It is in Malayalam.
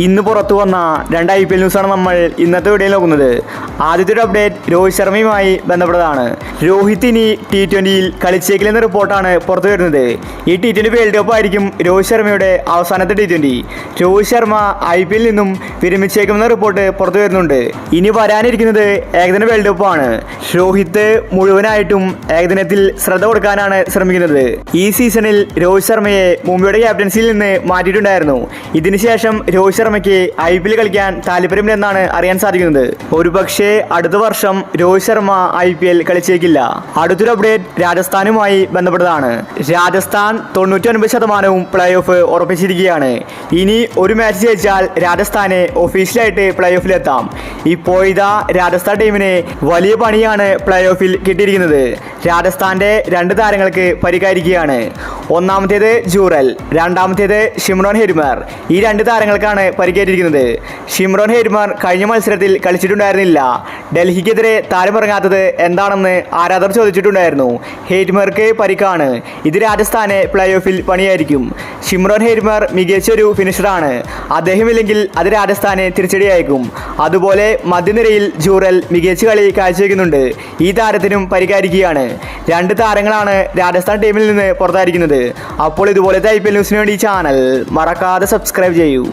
ഇന്ന് പുറത്തു വന്ന രണ്ട് IPL ന്യൂസാണ് നമ്മൾ ഇന്നത്തെ വീഡിയോയിൽ നോക്കുന്നത്. ആദ്യത്തെ ഒരു അപ്ഡേറ്റ് രോഹിത് ശർമ്മയുമായി ബന്ധപ്പെട്ടതാണ്. രോഹിത് ഇനി T20യിൽ കളിച്ചേക്കില്ലെന്ന റിപ്പോർട്ടാണ് പുറത്തു വരുന്നത്. ഈ T20 വേൾഡ് കപ്പ് ആയിരിക്കും രോഹിത് ശർമ്മയുടെ അവസാനത്തെ T20. രോഹിത് ശർമ്മ IPL നിന്നും വിരമിച്ചേക്കുമെന്ന റിപ്പോർട്ട് പുറത്തു വരുന്നുണ്ട്. ഇനി വരാനിരിക്കുന്നത് ഏകദിന വേൾഡ് കപ്പ് ആണ്. രോഹിത് മുഴുവനായിട്ടും ഏകദിനത്തിൽ ശ്രദ്ധ കൊടുക്കാനാണ് ശ്രമിക്കുന്നത്. ഈ സീസണിൽ രോഹിത് ശർമ്മയെ മുംബൈയുടെ ക്യാപ്റ്റൻസിയിൽ നിന്ന് മാറ്റിയിട്ടുണ്ടായിരുന്നു. ഇതിനുശേഷം രോഹിത് ശർമ്മയ്ക്ക് IPL കളിക്കാൻ താല്പര്യമില്ലെന്നാണ് അറിയാൻ സാധിക്കുന്നത്. ഒരുപക്ഷെ അടുത്ത വർഷം രോഹിത് ശർമ്മ IPL കളിച്ചേക്കില്ല. അടുത്തൊരു അപ്ഡേറ്റ് രാജസ്ഥാനുമായി ബന്ധപ്പെട്ടതാണ്. രാജസ്ഥാൻ 99% പ്ലേ ഓഫ് ഉറപ്പിച്ചിരിക്കുകയാണ്. ഇനി ഒരു മാച്ച് ജയിച്ചാൽ രാജസ്ഥാന് ഒഫീഷ്യലായിട്ട് പ്ലേ ഓഫിലെത്താം. ഇപ്പോഴിതാ രാജസ്ഥാൻ ടീമിന് വലിയ പണിയാണ് പ്ലേ ഓഫിൽ കിട്ടിയിരിക്കുന്നത്. രാജസ്ഥാന്റെ രണ്ട് താരങ്ങൾക്ക് പരിക്കായിരിക്കുകയാണ്. ഒന്നാമത്തേത് ജൂറൽ, രണ്ടാമത്തേത് ഷിംറോൺ ഹെറ്റ്മർ. ഈ രണ്ട് താരങ്ങൾക്കാണ് പരിക്കേറ്റിരിക്കുന്നത്. ഷിംറോൺ ഹെറ്റ്മർ കഴിഞ്ഞ മത്സരത്തിൽ കളിച്ചിട്ടുണ്ടായിരുന്നില്ല. ഡൽഹിക്കെതിരെ താരമിറങ്ങാത്തത് എന്താണെന്ന് ആരാധകർ ചോദിച്ചിട്ടുണ്ടായിരുന്നു. ഹെറ്റ്മർക്ക് പരിക്കാണ്. ഇത് രാജസ്ഥാന് പ്ലേ ഓഫിൽ പണിയായിരിക്കും. ഷിംറോൺ ഹെറ്റ്മർ മികച്ചൊരു ഫിനിഷറാണ്. അദ്ദേഹമില്ലെങ്കിൽ അത് രാജസ്ഥാന് തിരിച്ചടിയായിരിക്കും. അതുപോലെ മധ്യനിരയിൽ ജൂറൽ മികച്ച കളി കാഴ്ചവെക്കുന്നുണ്ട്. ഈ താരത്തിനും പരിക്കായിരിക്കുകയാണ്. രണ്ട് താരങ്ങളാണ് രാജസ്ഥാൻ ടീമിൽ നിന്ന് പുറത്തായിരിക്കുന്നത്. അപ്പോൾ ഇതുപോലത്തെ IPL ന്യൂസിന് വേണ്ടി ചാനൽ മറക്കാതെ സബ്സ്ക്രൈബ് ചെയ്യൂ.